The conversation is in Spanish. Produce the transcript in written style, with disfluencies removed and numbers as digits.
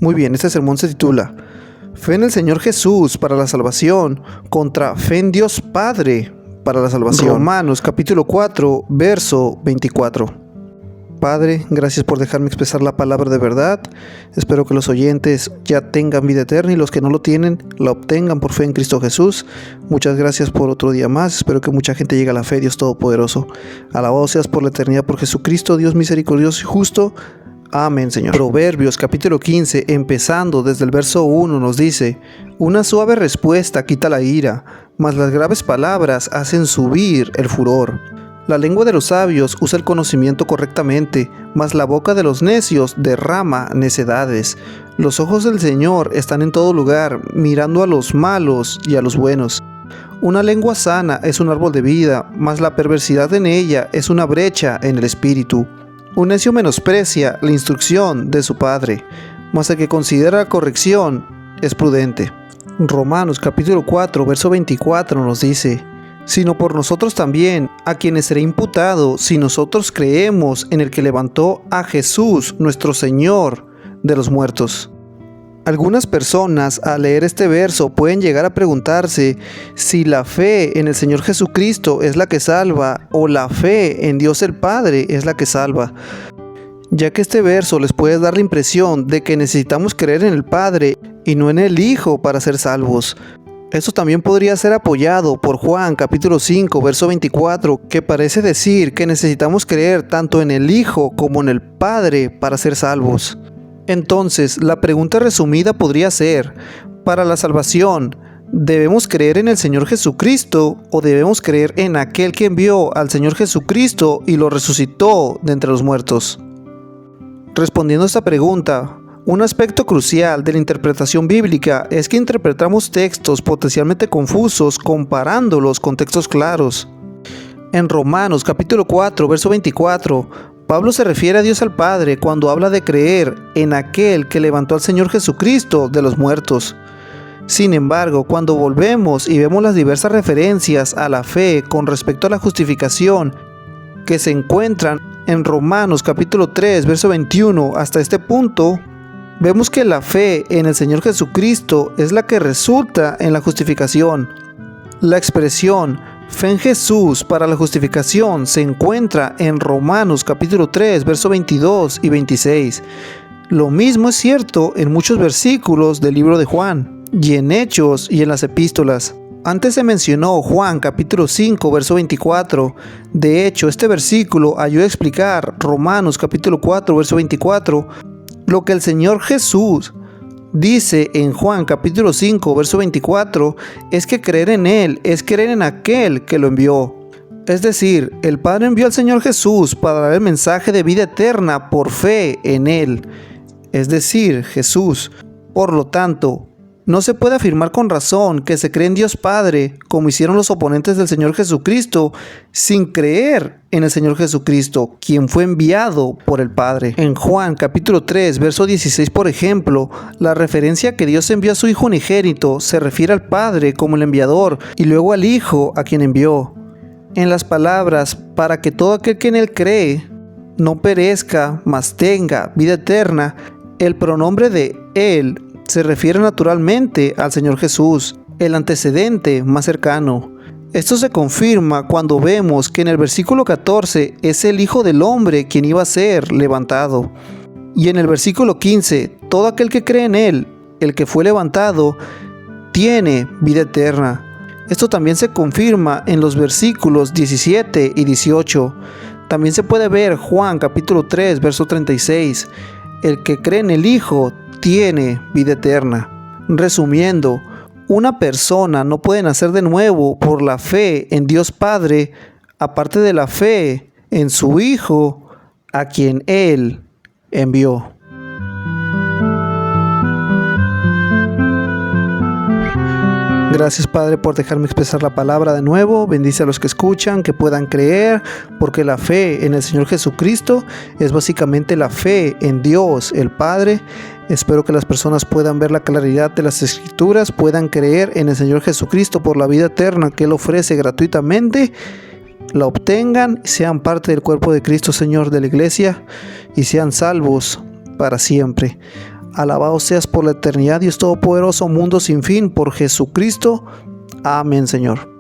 Muy bien, este sermón se titula Fe en el Señor Jesús para la salvación contra fe en Dios Padre para la salvación. Romanos capítulo 4, verso 24. Padre, gracias por dejarme expresar la palabra de verdad. Espero que los oyentes ya tengan vida eterna y los que no lo tienen, la obtengan por fe en Cristo Jesús. Muchas gracias por otro día más. Espero que mucha gente llegue a la fe, Dios Todopoderoso. Alabado seas por la eternidad por Jesucristo, Dios misericordioso y justo. Amén, Señor. Proverbios capítulo 15, empezando desde el verso 1, nos dice: una suave respuesta quita la ira, mas las graves palabras hacen subir el furor. La lengua de los sabios usa el conocimiento correctamente, mas la boca de los necios derrama necedades. Los ojos del Señor están en todo lugar, mirando a los malos y a los buenos. Una lengua sana es un árbol de vida, mas la perversidad en ella es una brecha en el espíritu. Un necio menosprecia la instrucción de su padre, mas el que considera la corrección es prudente. Romanos capítulo 4, verso 24 nos dice: sino por nosotros también, a quienes será imputado si nosotros creemos en el que levantó a Jesús, nuestro Señor, de los muertos. Algunas personas al leer este verso pueden llegar a preguntarse si la fe en el Señor Jesucristo es la que salva o la fe en Dios el Padre es la que salva, ya que este verso les puede dar la impresión de que necesitamos creer en el Padre y no en el Hijo para ser salvos. Esto también podría ser apoyado por Juan capítulo 5 verso 24, que parece decir que necesitamos creer tanto en el Hijo como en el Padre para ser salvos. Entonces, la pregunta resumida podría ser: para la salvación, ¿debemos creer en el Señor Jesucristo o debemos creer en aquel que envió al Señor Jesucristo y lo resucitó de entre los muertos? Respondiendo a esta pregunta, un aspecto crucial de la interpretación bíblica es que interpretamos textos potencialmente confusos comparándolos con textos claros. En Romanos capítulo 4, verso 24, Pablo se refiere a Dios al Padre cuando habla de creer en aquel que levantó al Señor Jesucristo de los muertos. Sin embargo, cuando volvemos y vemos las diversas referencias a la fe con respecto a la justificación que se encuentran en Romanos capítulo 3, verso 21 hasta este punto, vemos que la fe en el Señor Jesucristo es la que resulta en la justificación. La expresión fe en Jesús para la justificación se encuentra en Romanos capítulo 3, verso 22 y 26. Lo mismo es cierto en muchos versículos del libro de Juan, y en Hechos y en las epístolas. Antes se mencionó Juan capítulo 5, verso 24. De hecho, este versículo ayuda a explicar Romanos capítulo 4, verso 24, lo que el Señor Jesús dice en Juan capítulo 5, verso 24, es que creer en Él es creer en aquel que lo envió. Es decir, el Padre envió al Señor Jesús para dar el mensaje de vida eterna por fe en Él, es decir, Jesús. Por lo tanto, no se puede afirmar con razón que se cree en Dios Padre, como hicieron los oponentes del Señor Jesucristo, sin creer en el Señor Jesucristo, quien fue enviado por el Padre. En Juan capítulo 3, verso 16, por ejemplo, la referencia que Dios envió a su Hijo unigénito se refiere al Padre como el enviador y luego al Hijo a quien envió. En las palabras, para que todo aquel que en Él cree no perezca, mas tenga vida eterna, el pronombre de Él se refiere naturalmente al Señor Jesús, el antecedente más cercano. Esto se confirma cuando vemos que en el versículo 14 es el Hijo del Hombre quien iba a ser levantado. Y en el versículo 15, todo aquel que cree en Él, el que fue levantado, tiene vida eterna. Esto también se confirma en los versículos 17 y 18. También se puede ver Juan capítulo 3, verso 36. El que cree en el Hijo tiene vida eterna. Resumiendo, una persona no puede nacer de nuevo por la fe en Dios Padre, aparte de la fe en su Hijo, a quien Él envió. Gracias, Padre, por dejarme expresar la palabra de nuevo. Bendice a los que escuchan, que puedan creer, porque la fe en el Señor Jesucristo es básicamente la fe en Dios, el Padre. Espero que las personas puedan ver la claridad de las Escrituras, puedan creer en el Señor Jesucristo por la vida eterna que Él ofrece gratuitamente, la obtengan, sean parte del cuerpo de Cristo, Señor, de la iglesia, y sean salvos para siempre. Alabado seas por la eternidad, Dios Todopoderoso, mundo sin fin, por Jesucristo. Amén, Señor.